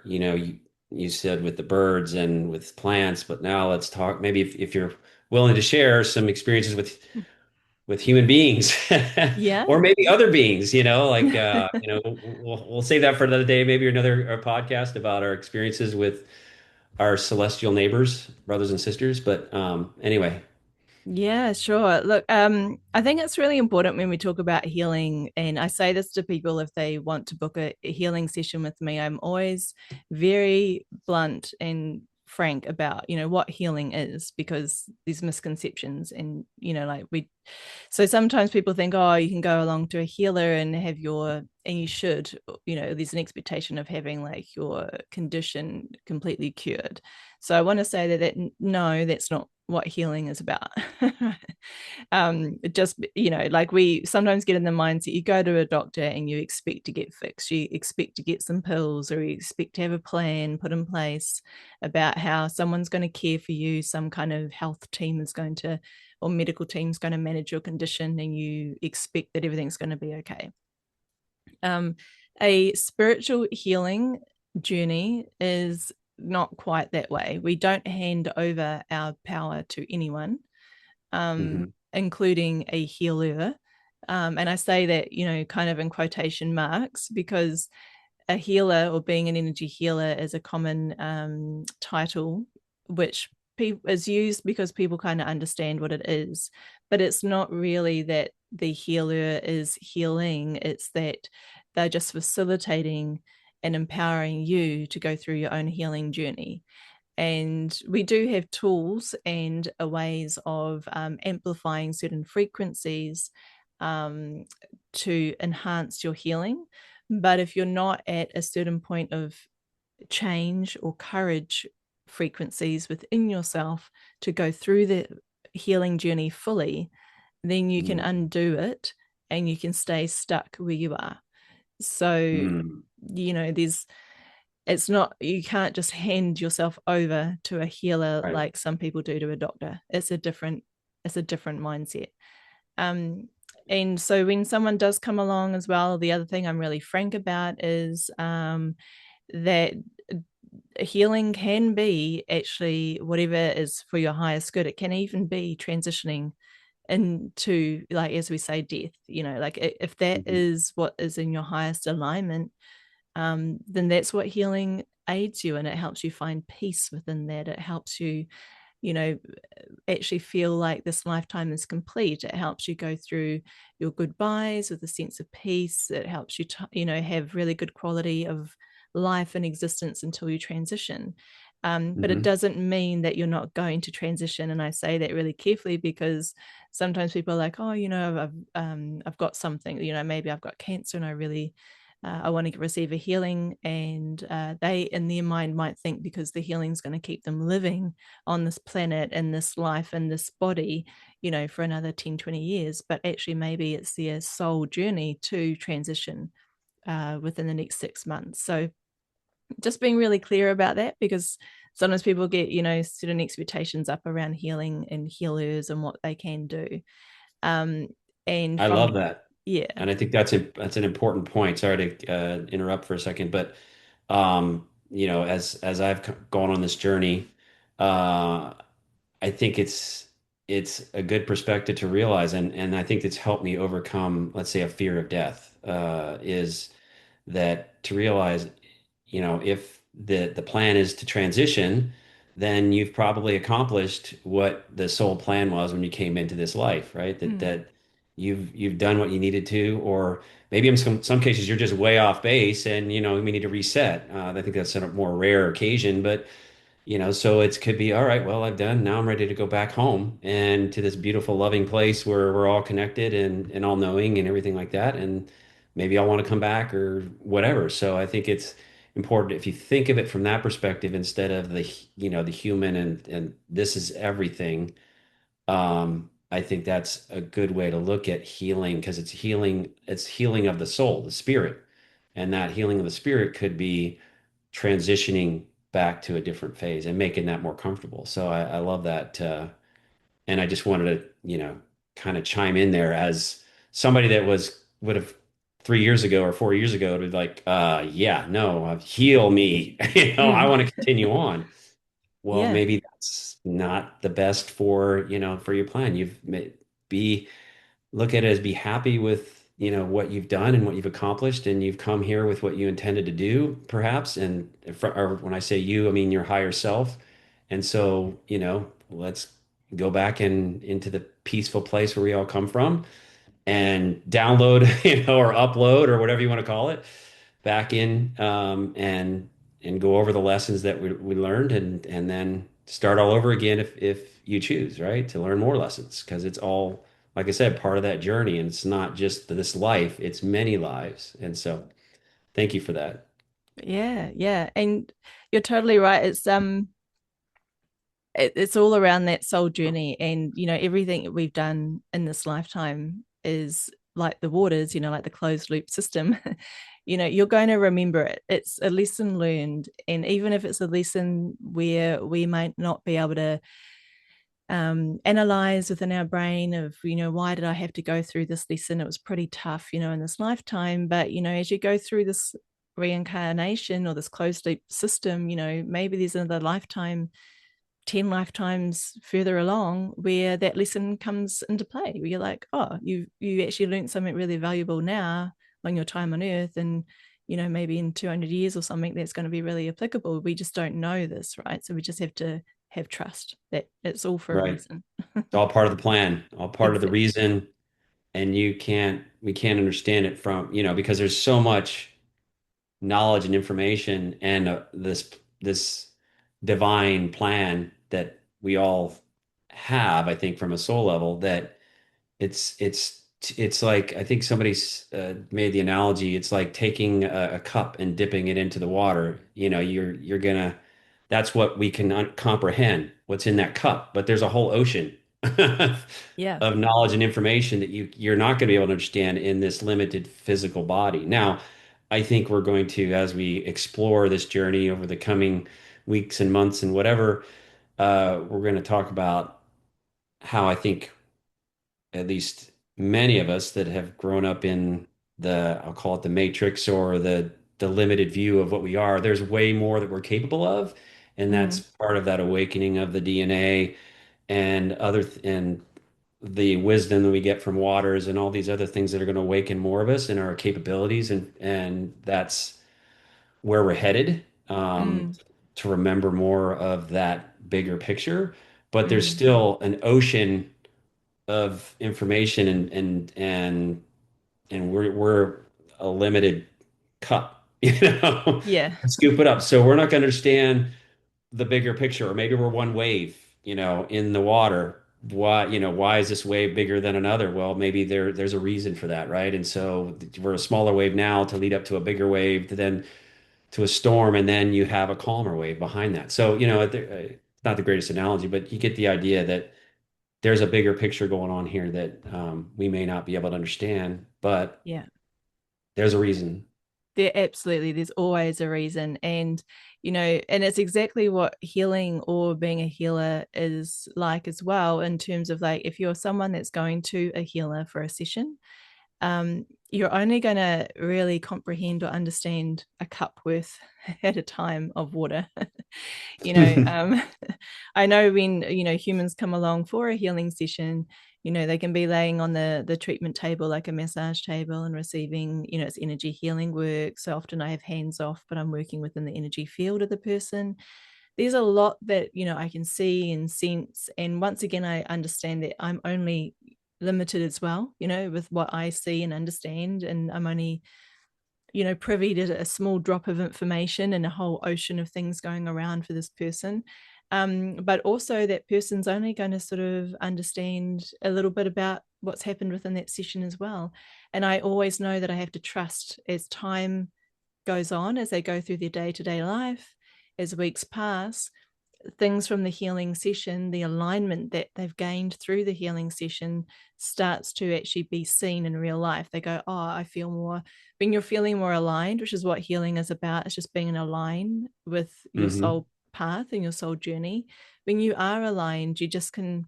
you said with the birds and with plants, but now let's talk maybe if you're willing to share some experiences with human beings
Yeah.
or maybe other beings, like we'll save that for another day, maybe another podcast about our experiences with our celestial neighbors, brothers and sisters. But anyway.
Yeah, sure. Look, I think it's really important when we talk about healing, and I say this to people if they want to book a healing session with me, I'm always very blunt and frank about, what healing is, because these misconceptions and, like so sometimes people think, oh, you can go along to a healer and and you should, there's an expectation of having like your condition completely cured. So I want to say no, that's not what healing is about. Just, like we sometimes get in the mindset, you go to a doctor and you expect to get fixed, you expect to get some pills, or you expect to have a plan put in place about how someone's going to care for you, some kind of health team is going to, or medical team's going to manage your condition, and you expect that everything's going to be okay. A spiritual healing journey is not quite that way. We don't hand over our power to anyone,
Mhm.
including a healer. And I say that, kind of in quotation marks, because a healer, or being an energy healer, is a common title which is used because people kind of understand what it is, but it's not really that the healer is healing, it's that they're just facilitating and empowering you to go through your own healing journey. And we do have tools and ways of amplifying certain frequencies to enhance your healing. But if you're not at a certain point of change or courage frequencies within yourself to go through the healing journey fully, then you can undo it and you can stay stuck where you are. So,
Mm.
it's not, you can't just hand yourself over to a healer
Right.
like some people do to a doctor. It's a different mindset. Um, and so when someone does come along as well, the other thing I'm really frank about is that healing can be actually whatever is for your highest good. It can even be transitioning into, like, as we say, death. Like, if that
Mhm.
is what is in your highest alignment, then that's what healing aids you, and it helps you find peace within that. It helps you, you know, actually feel like this lifetime is complete. It helps you go through your goodbyes with a sense of peace. It helps you, have really good quality of life and existence until you transition. But it
Mhm.
doesn't mean that you're not going to transition. And I say that really carefully, because sometimes people are like, oh, I've got something, maybe I've got cancer and I want to receive a healing. And they, in their mind, might think because the healing is going to keep them living on this planet and this life and this body, for another 10, 20 years. But actually, maybe it's their soul journey to transition within the next 6 months. So just being really clear about that, because sometimes people get, certain expectations up around healing and healers and what they can do. Um, and
I
from,
love that.
yeah.
And I think that's an important point. Sorry to interrupt for a second, but as I've gone on this journey, uh, I think it's a good perspective to realize, and I think it's helped me overcome, let's say, a fear of death. Is that to realize, if the plan is to transition, then you've probably accomplished what the soul plan was when you came into this life, right? That
Mm.
that you've done what you needed to, or maybe in some cases you're just way off base, and we need to reset. I think that's a more rare occasion, but so it could be, all right, well, I've done, now I'm ready to go back home and to this beautiful, loving place where we're all connected and all knowing and everything like that. And maybe I'll want to come back or whatever. So I think it's important if you think of it from that perspective instead of the human and this is everything. I think that's a good way to look at healing because it's healing of the soul, the spirit. And that healing of the spirit could be transitioning back to a different phase and making that more comfortable. So I love that. And I just wanted to, kind of chime in there as somebody that would have 3 years ago or 4 years ago to be like, yeah, no, heal me. I want to continue on. Well,
Yeah.
maybe that's not the best for your plan. Be look at it as be happy with what you've done and what you've accomplished, and you've come here with what you intended to do perhaps, or when I say you, I mean your higher self. And so let's go back into the peaceful place where we all come from and download or upload or whatever you want to call it back in, and go over the lessons that we learned, and then start all over again if you choose, right, to learn more lessons, because it's all, like I said, part of that journey, and it's not just this life, it's many lives. And so thank you for that.
Yeah, yeah. And you're totally right. It's all around that soul journey. And everything that we've done in this lifetime is like the waters, like the closed loop system. You're going to remember it. It's a lesson learned. And even if it's a lesson where we might not be able to analyze within our brain of, why did I have to go through this lesson? It was pretty tough, in this lifetime. But, as you go through this reincarnation or this closed loop system, maybe there's another lifetime, 10 lifetimes further along, where that lesson comes into play, where you're like, oh, you actually learned something really valuable now on your time on earth. And maybe in 200 years or something, that's going to be really applicable. We just don't know this, right? So we just have to have trust that it's all for a
Right.
reason.
It's all part of the plan, all part of the
Exactly.
reason. And we can't understand it from, because there's so much knowledge and information, and this divine plan that we all have, I think, from a soul level, that it's like, I think somebody's made the analogy, it's like taking a cup and dipping it into the water. You're gonna, that's what we can comprehend, what's in that cup, but there's a whole ocean
Yeah.
of knowledge and information that you're not going to be able to understand in this limited physical body. Now, I think we're going to, as we explore this journey over the coming weeks and months and whatever, we're going to talk about how I think at least many of us that have grown up in I'll call it the matrix or the limited view of what we are, there's way more that we're capable of. And that's
Mm,
part of that awakening of the DNA and and the wisdom that we get from waters and all these other things that are going to awaken more of us and our capabilities. And that's where we're headed,
mm,
to remember more of that bigger picture. But there's
mm.
still an ocean of information and we're a limited cup,
Yeah.
scoop it up. So we're not going to understand the bigger picture, or maybe we're one wave, in the water. Why is this wave bigger than another? Well, maybe there's a reason for that, right? And so we're a smaller wave now to lead up to a bigger wave, to then to a storm, and then you have a calmer wave behind that. So, it's not the greatest analogy, but you get the idea that there's a bigger picture going on here that we may not be able to understand, but
Yeah.
there's a reason.
There's always a reason. And, and it's exactly what healing or being a healer is like as well, in terms of like, if you're someone that's going to a healer for a session, you're only going to really comprehend or understand a cup worth at a time of water. I know when, humans come along for a healing session, they can be laying on the treatment table, like a massage table, and receiving, it's energy healing work. So often I have hands off, but I'm working within the energy field of the person. There's a lot that, I can see and sense. And once again, I understand that I'm only limited as well, with what I see and understand. And I'm only, privy to a small drop of information and a whole ocean of things going around for this person. But also that person's only going to sort of understand a little bit about what's happened within that session as well. And I always know that I have to trust as time goes on, as they go through their day-to-day life, as weeks pass, things from the healing session, the alignment that they've gained through the healing session starts to actually be seen in real life. They go, oh, I feel more, when you're feeling more aligned, which is what healing is about, it's just being in align with your
Hmm.
soul path and your soul journey. When you are aligned, you just can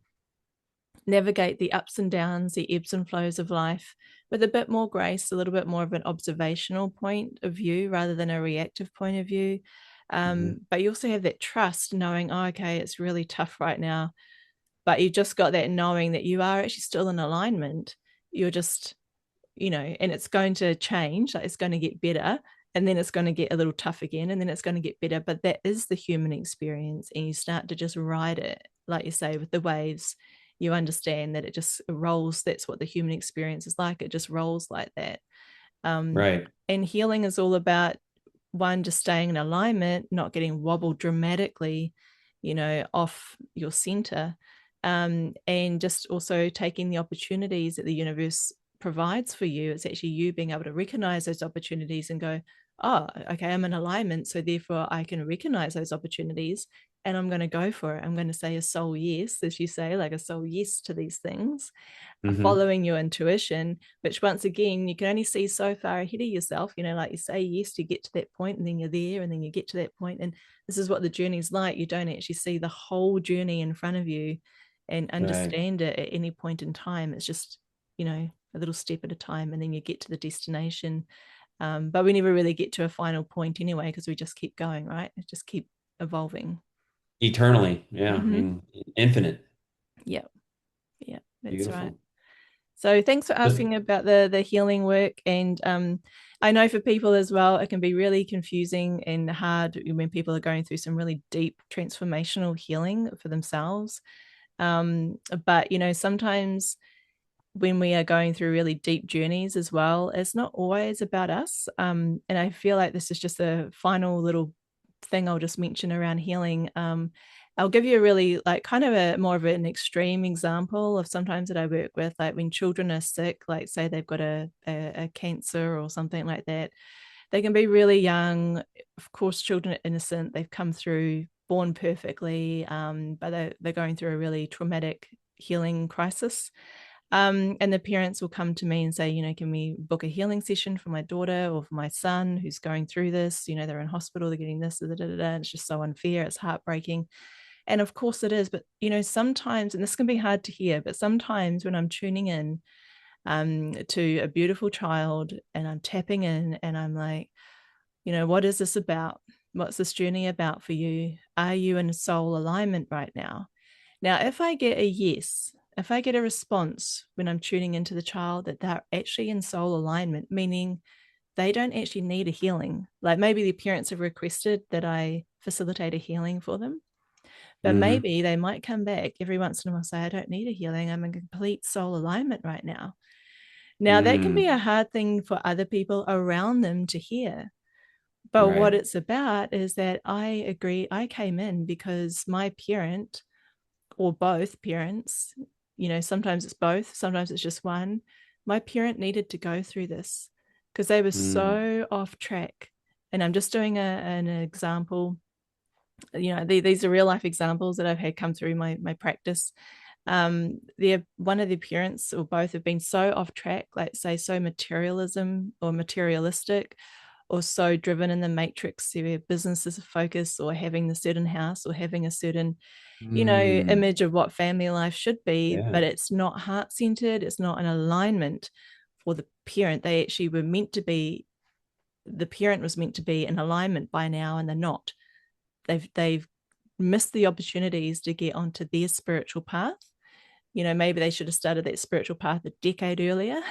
navigate the ups and downs, the ebbs and flows of life with a bit more grace, a little bit more of an observational point of view rather than a reactive point of view.
Hmm.
But you also have that trust, knowing, oh, okay, it's really tough right now, but you just got that knowing that you are actually still in alignment. You're just, and it's going to change, like it's going to get better, and then it's going to get a little tough again, and then it's going to get better. But that is the human experience, and you start to just ride it, like you say, with the waves. You understand that it just rolls. That's what the human experience is like. It just rolls like that. um,
Right.
and healing is all about, one, just staying in alignment, not getting wobbled dramatically, off your center. And just also taking the opportunities that the universe provides for you. It's actually you being able to recognize those opportunities and go, oh, okay, I'm in alignment, so therefore I can recognize those opportunities and I'm going to go for it. I'm going to say a soul yes, as you say, like a soul yes to these things,
Hmm.
following your intuition, which once again, you can only see so far ahead of yourself. Like you say yes to get to that point, and then you're there, and then you get to that point. And this is what the journey's like. You don't actually see the whole journey in front of you and
Right.
understand it at any point in time. It's just, a little step at a time, and then you get to the destination. But we never really get to a final point anyway, because we just keep going, right? It just keep evolving.
Eternally. Yeah. I
Mm-hmm.
mean, infinite.
Yeah. Yeah, that's right.
Beautiful.
So thanks for
But
asking about the healing work. And I know for people as well, it can be really confusing and hard when people are going through some really deep transformational healing for themselves. But sometimes when we are going through really deep journeys as well, it's not always about us. And I feel like this is just a final little thing I'll just mention around healing. I'll give you a really like kind of a more of an extreme example of sometimes that I work with, like when children are sick, like say they've got a cancer or something like that. They can be really young. Of course, children are innocent. They've come through born perfectly, but they're going through a really traumatic healing crisis. And the parents will come to me and say, can we book a healing session for my daughter or for my son who's going through this? They're in hospital, they're getting this, and it's just so unfair. It's heartbreaking. And of course it is. But, sometimes, and this can be hard to hear, but sometimes when I'm tuning in to a beautiful child and I'm tapping in and I'm like, what is this about? What's this journey about for you? Are you in soul alignment right now? Now, if I get a yes, if I get a response when I'm tuning into the child that they're actually in soul alignment, meaning they don't actually need a healing, like maybe the parents have requested that I facilitate a healing for them, but maybe they might come back every once in a while and say, I don't need a healing. I'm in complete soul alignment right now. Now, that can be a hard thing for other people around them to hear. But what it's about is that I agree, I came in because my parent or both parents, sometimes it's both, sometimes it's just one. My parent needed to go through this because they were so off track. And I'm just doing an example. These are real life examples that I've had come through my practice. One of the parents or both have been so off track, like say so materialistic, or so driven in the matrix, their business is a focus, or having the certain house, or having a certain image of what family life should be, but it's not heart-centered, it's not an alignment for the parent. They actually were meant to be, the parent was meant to be in alignment by now, and they're not. They've missed the opportunities to get onto their spiritual path. Maybe they should have started that spiritual path a decade earlier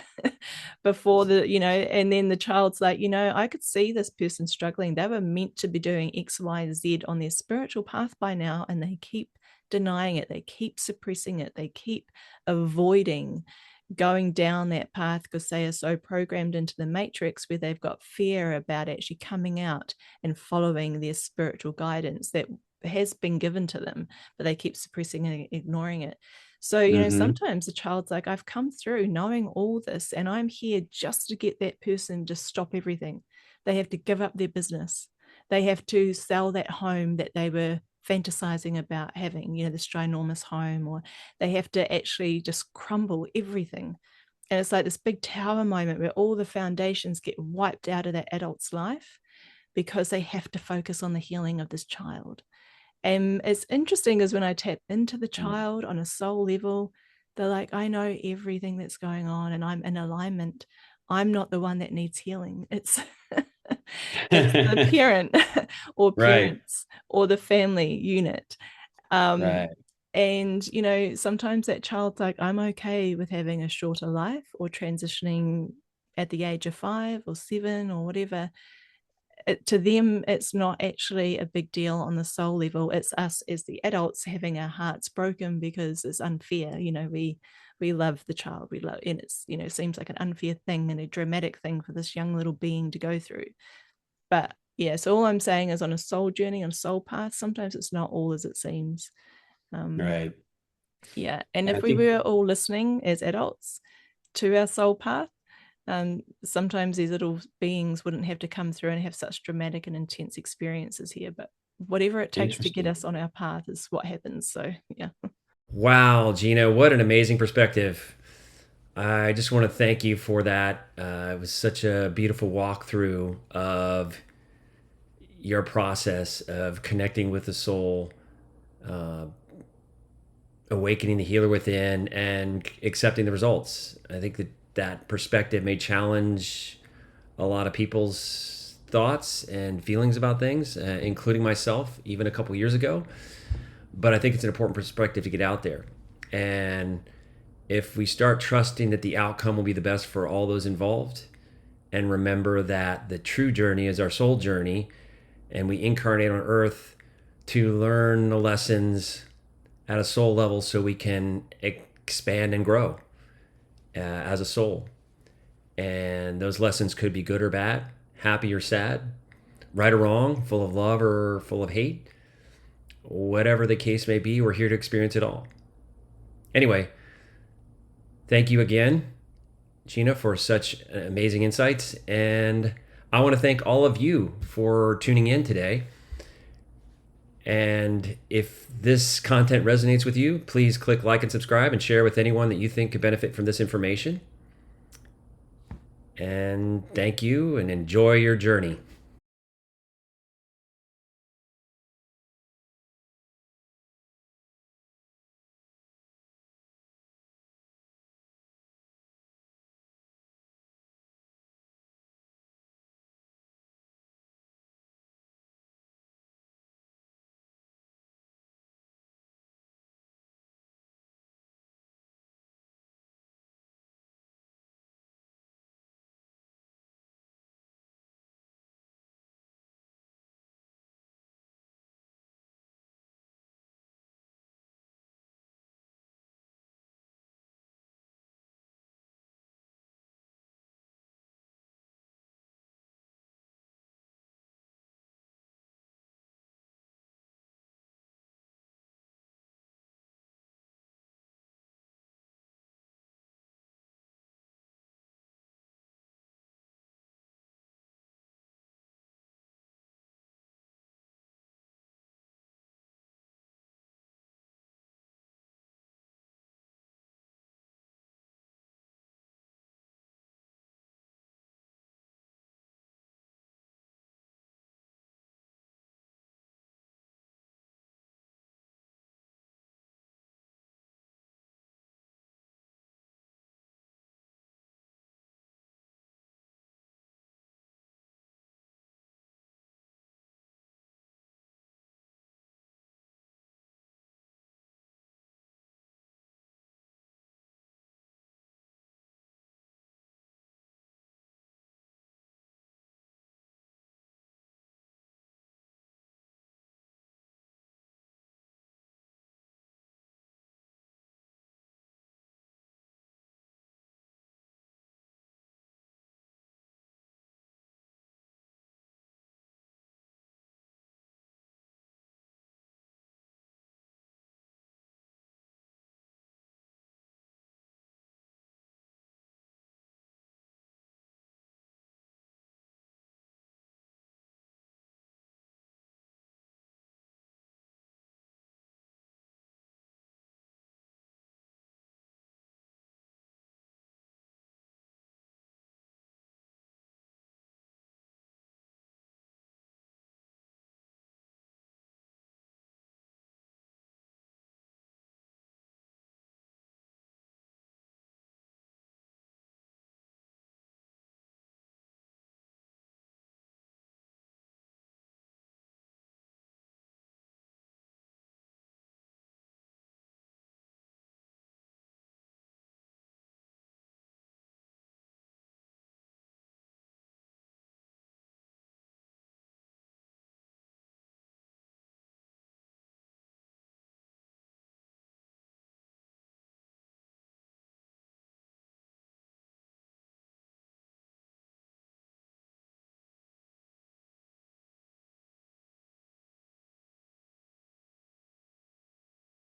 before and then the child's like, I could see this person struggling. They were meant to be doing X, Y, Z on their spiritual path by now, and they keep denying it. They keep suppressing it. They keep avoiding going down that path because they are so programmed into the matrix where they've got fear about actually coming out and following their spiritual guidance that has been given to them, but they keep suppressing and ignoring it. So, sometimes the child's like, I've come through knowing all this, and I'm here just to get that person to stop everything. They have to give up their business. They have to sell that home that they were fantasizing about having, this ginormous home, or they have to actually just crumble everything. And it's like this big tower moment where all the foundations get wiped out of that adult's life because they have to focus on the healing of this child. And it's interesting is when I tap into the child on a soul level, they're like, I know everything that's going on and I'm in alignment. I'm not the one that needs healing. It's it's the parent or parents or the family unit. And, sometimes that child's like, I'm okay with having a shorter life or transitioning at the age of 5 or 7 or whatever. To them, it's not actually a big deal on the soul level. It's us as the adults having our hearts broken because it's unfair. We love the child, we love, and it's, seems like an unfair thing and a dramatic thing for this young little being to go through. But yeah, so all I'm saying is on a soul journey, on a soul path, sometimes it's not all as it seems. Yeah. And if we were all listening as adults to our soul path, sometimes these little beings wouldn't have to come through and have such dramatic and intense experiences here, but whatever it takes to get us on our path is what happens. So yeah.
Wow, Gina, what an amazing perspective. I just want to thank you for that. It was such a beautiful walkthrough of your process of connecting with the soul, awakening the healer within, and accepting the results. I think that perspective may challenge a lot of people's thoughts and feelings about things, including myself, even a couple years ago. But I think it's an important perspective to get out there. And if we start trusting that the outcome will be the best for all those involved, and remember that the true journey is our soul journey, and we incarnate on earth to learn the lessons at a soul level so we can expand and grow as a soul. And those lessons could be good or bad, happy or sad, right or wrong, full of love or full of hate. Whatever the case may be, we're here to experience it all. Anyway, thank you again, Gina, for such amazing insights. And I want to thank all of you for tuning in today.
And if this content resonates with you, please click like and subscribe and share with anyone that you think could benefit from this information. And thank you and enjoy your journey.